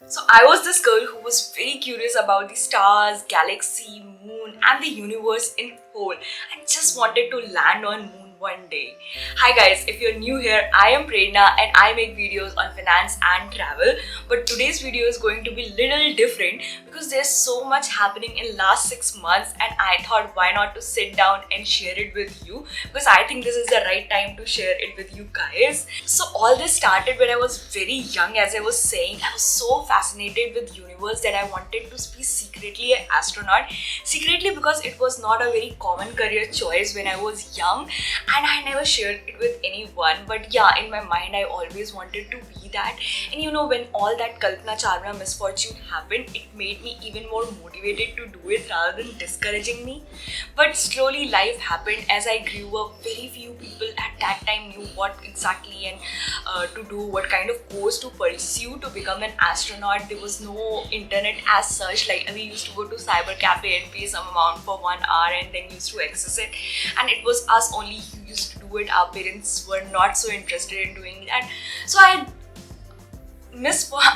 So I was this girl who was very curious about the stars, galaxy, moon and the universe in whole and just wanted to land on moon one day. Hi guys, if you're new here, I am Prerna and I make videos on finance and travel. But today's video is going to be little different because there's so much happening in last 6 months and I thought why not to sit down and share it with you, because I think this is the right time to share it with you guys. So all this started when I was very young. As I was saying, I was so fascinated with universe that I wanted to be secretly an astronaut. Secretly because it was not a very common career choice when I was young and I never shared it with anyone. But yeah, in my mind I always wanted to be that. And you know, when all that Kalpana Chawla misfortune happened, it made me even more motivated to do it rather than discouraging me. But slowly life happened. As I grew up, very few people at that time knew what exactly and to do, what kind of course to pursue to become an astronaut. There was no internet as such. Like, we used to go to cyber cafe and pay some amount for 1 hour and then used to access it, and it was us only who used to do it. Our parents were not so interested in doing that. So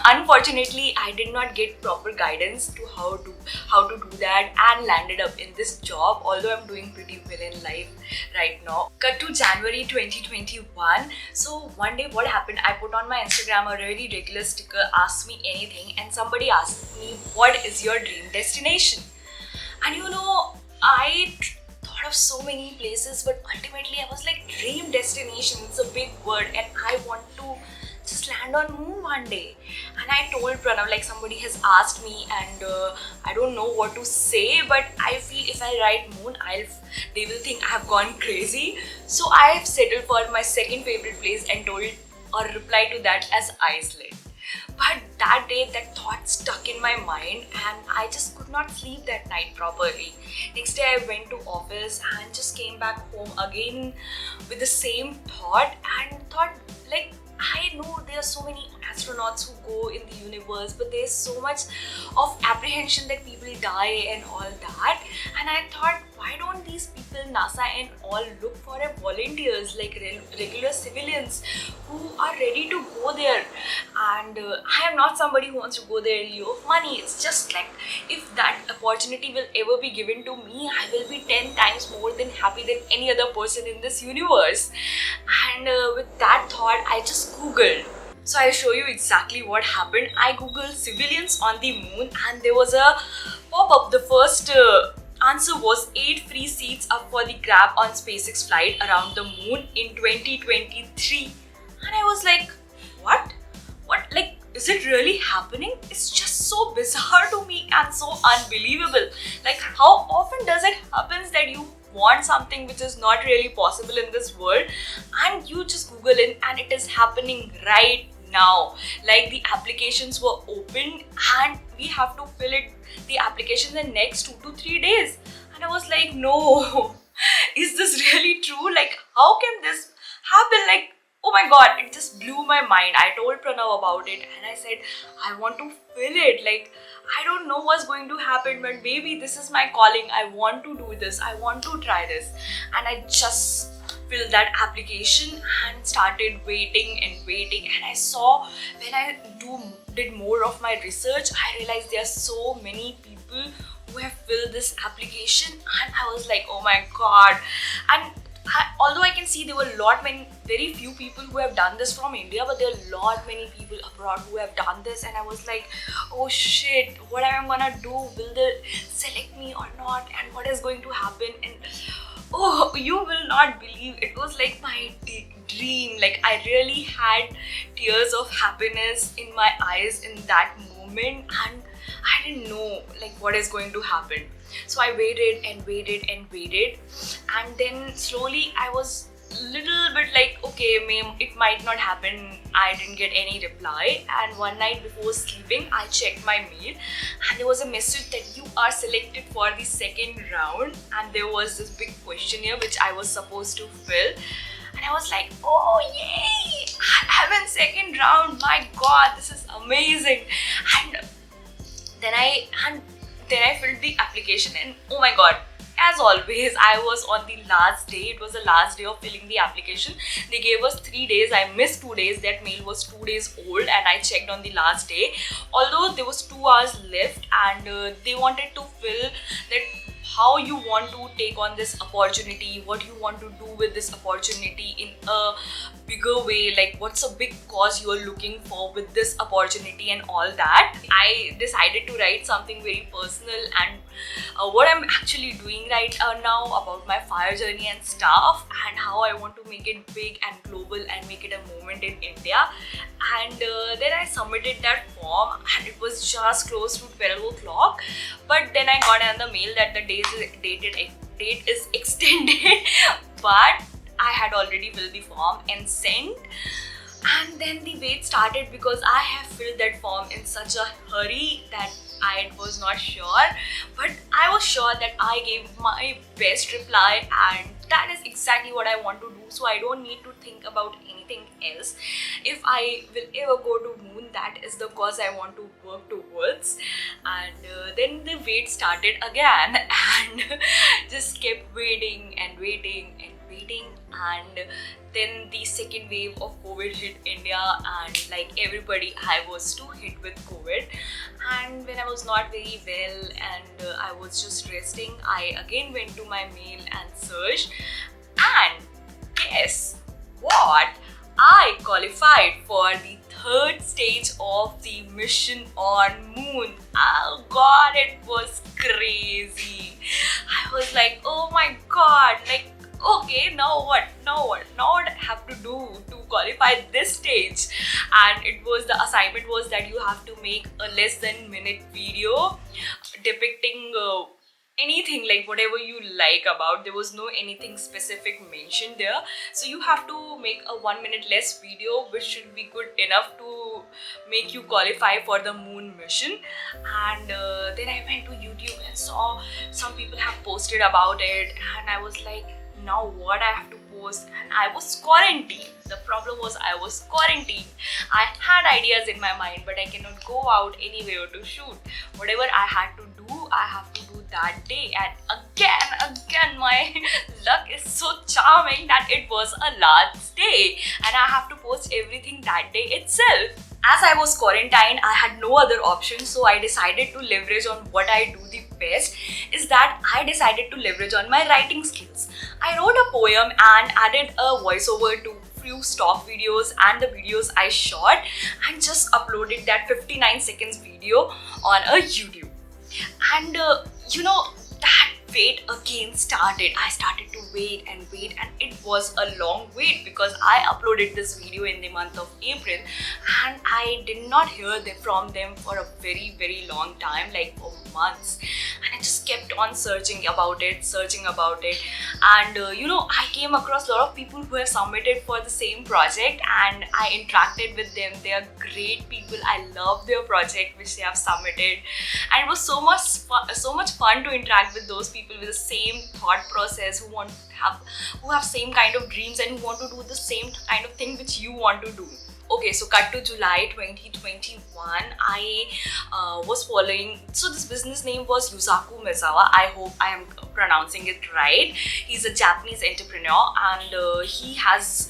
unfortunately, I did not get proper guidance to how to do that and landed up in this job, although I'm doing pretty well in life right now. Cut to January 2021. So one day what happened, I put on my Instagram a very regular sticker, ask me anything, and somebody asked me, what is your dream destination? And you know, I thought of so many places, but ultimately I was like, dream destination, it's a big word and I want to just land on moon one day. And I told Pranav, like, somebody has asked me and I don't know what to say, but I feel if I write moon, they will think I have gone crazy. So I have settled for my second favorite place and told or replied to that as Iceland. But that day, that thought stuck in my mind and I just could not sleep that night properly. Next day I went to office and just came back home again with the same thought and thought, like, I know there are so many astronauts who go in the universe, but there's so much of apprehension that people die and all that. And I thought, why don't these people, NASA and all, look for volunteers, like regular civilians who are ready to go there? And I am not somebody who wants to go there in lieu of money. It's just like, if that opportunity will ever be given to me, I will be 10 times more than happy than any other person in this universe. And with that thought, I just googled. So I'll show you exactly what happened. I googled civilians on the moon and there was a pop-up. The first answer was 8 free seats up for the grab on SpaceX flight around the moon in 2023. And I was like, what? Like, is it really happening? It's just so bizarre to me and so unbelievable. Like, how often does it happen that you want something which is not really possible in this world and you just Google it and it is happening right now? Like, the applications were open and we have to fill it, the application, in the next 2 to 3 days. And I was like, no, is this really true? Like, how can this happen? Like, oh my god, it just blew my mind. I told Pranav about it and I said, I want to fill it. Like, I don't know what's going to happen, but maybe this is my calling. I want to do this. I want to try this. And I just filled that application and started waiting. And I saw, when I did more of my research, I realized there are so many people who have filled this application and I was like, oh my god. And although I can see there were very few people who have done this from India, but there are many people abroad who have done this, and I was like, oh shit, what am I gonna do? Will they select me or not? And what is going to happen? And oh, you will not believe, it was like my dream. Like, I really had tears of happiness in my eyes in that moment, and I didn't know like what is going to happen. So I waited and then slowly I was little bit like, okay, it might not happen. I didn't get any reply, and one night before sleeping I checked my mail and there was a message that you are selected for the second round, and there was this big questionnaire which I was supposed to fill. And I was like, oh yay, I'm in second round, my god, this is amazing. And then I filled the application and oh my god, as always, I was on the last day. It was the last day of filling the application. They gave us 3 days. I missed 2 days. That mail was 2 days old and I checked on the last day. Although there was 2 hours left and they wanted to fill that how you want to take on this opportunity, what you want to do with this opportunity in a bigger way, like what's a big cause you are looking for with this opportunity and all that. I decided to write something very personal and what I'm actually doing right now about my fire journey and stuff, and how I want to make it big and global and make it a movement in India. And then I submitted that form and it was just close to 12 o'clock, but then I got another mail that the date is extended but I had already filled the form and sent. And then the wait started because I have filled that form in such a hurry that I was not sure, but I was sure that I gave my best reply and that is exactly what I want to do, so I don't need to think about anything else. If I will ever go to moon, that is the cause I want to work towards. And then the wait started again and just kept waiting and waiting and waiting, and then the second wave of COVID hit India and like everybody, I was too hit with COVID. And when I was not very well and I was just resting, I again went to my mail and searched, and guess what? I qualified for the third stage of the mission on moon. Oh god, it was crazy. I was like, oh my god, like okay, now what? Now what I have to do to qualify this stage? And it was, the assignment was that you have to make a less than minute video depicting anything, like whatever you like about. There was no anything specific mentioned there, so you have to make a 1 minute less video which should be good enough to make you qualify for the moon mission. And then I went to YouTube and saw some people have posted about it, and I was like, now what I have to post? And I was quarantined. The problem was I was quarantined. I had ideas in my mind, but I cannot go out anywhere to shoot. Whatever I had to do, I have to do that day. And again, my luck is so charming that it was a last day and I have to post everything that day itself. As I was quarantined, I had no other option, so I decided to leverage on what I do the best, is that I decided to leverage on my writing skills. I wrote a poem and added a voiceover to few stock videos and the videos I shot, and just uploaded that 59 seconds video on a YouTube. And that wait again started. I started to wait, and it was a long wait because I uploaded this video in the month of April and I did not hear from them for a very, very long time, like for months. And I just kept on searching about it. And I came across a lot of people who have submitted for the same project and I interacted with them. They are great people. I love their project which they have submitted, and it was so much fun to interact with those people with the same thought process, who have same kind of dreams and who want to do the same kind of thing which you want to do. Okay, so cut to July 2021, I was following, so this business name was Yusaku Maezawa. I hope I am pronouncing it right. He's a Japanese entrepreneur and he has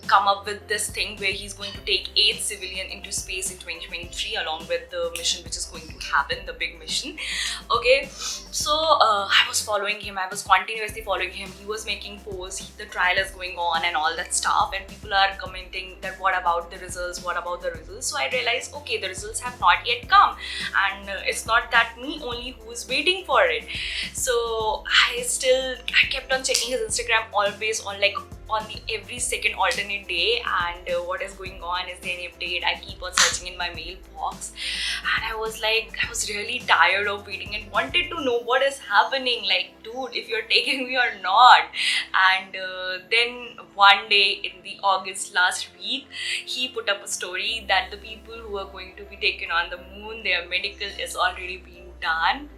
come up with this thing where he's going to take 8 civilian into space in 2023 along with the mission which is going to happen, the big mission. Okay, so I was following him. I was continuously following him. He was making posts, the trial is going on and all that stuff, and people are commenting that what about the results, so I realized, okay, the results have not yet come and it's not that me only who is waiting for it. So I kept on checking his Instagram always on the every second alternate day, and what is going on, is there any update? I keep on searching in my mailbox, and I was really tired of waiting and wanted to know what is happening, like dude, if you're taking me or not. And then one day in the August last week, he put up a story that the people who are going to be taken on the moon, their medical is already being done.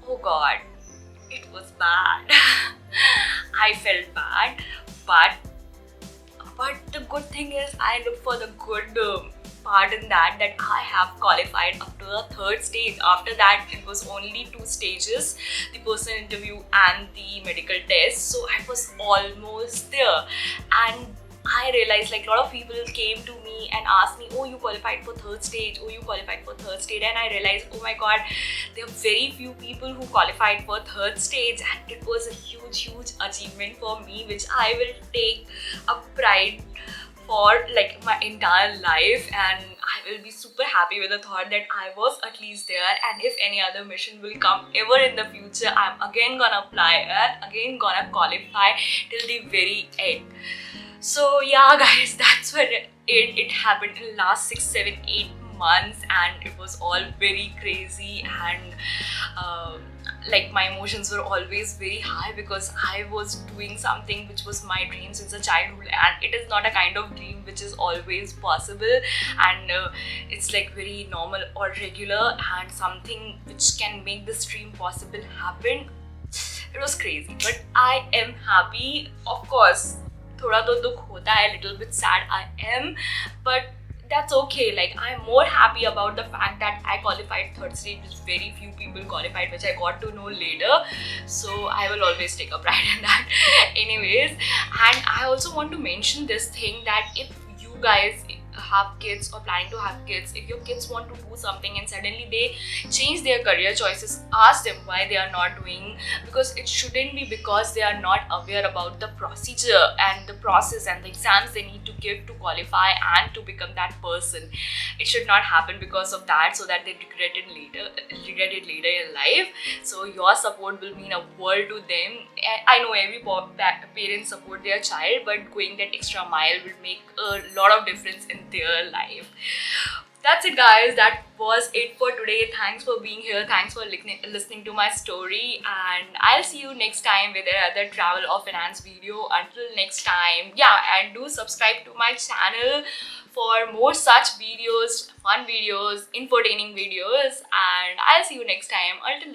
Oh god, it was bad. I felt bad, but the good thing is I look for the good part in that I have qualified up to the third stage. After that, it was only 2 stages, the person interview and the medical test. So I was almost there, and I realized like a lot of people came to me and asked me, oh, you qualified for third stage, oh, you qualified for third stage. And I realized, oh my god, there are very few people who qualified for third stage, and it was a huge achievement for me, which I will take a pride for like my entire life. And I will be super happy with the thought that I was at least there. And if any other mission will come ever in the future, I'm again gonna apply and again gonna qualify till the very end. So yeah guys, that's when it happened in the last 6, 7, 8 months, and it was all very crazy. And like my emotions were always very high because I was doing something which was my dream since a childhood, and it is not a kind of dream which is always possible, and it's like very normal or regular, and something which can make this dream possible happen. It was crazy, but I am happy. Of course, thoda to dukh hota hai, little bit sad I am, but that's okay. Like, I'm more happy about the fact that I qualified third stage, which very few people qualified, which I got to know later. So I will always take a pride in that. Anyways, and I also want to mention this thing that if you guys have kids or planning to have kids, if your kids want to do something and suddenly they change their career choices, ask them why they are not doing, because it shouldn't be because they are not aware about the procedure and the process and the exams they need to give to qualify and to become that person. It should not happen because of that, so that they regret it later in life. So your support will mean a world to them. I know every parent support their child, but going that extra mile will make a lot of difference in their life. That's it guys, that was it for today. Thanks for being here, thanks for listening to my story, and I'll see you next time with another travel or finance video. Until next time, yeah, and do subscribe to my channel for more such videos, fun videos, entertaining videos, and I'll see you next time. Until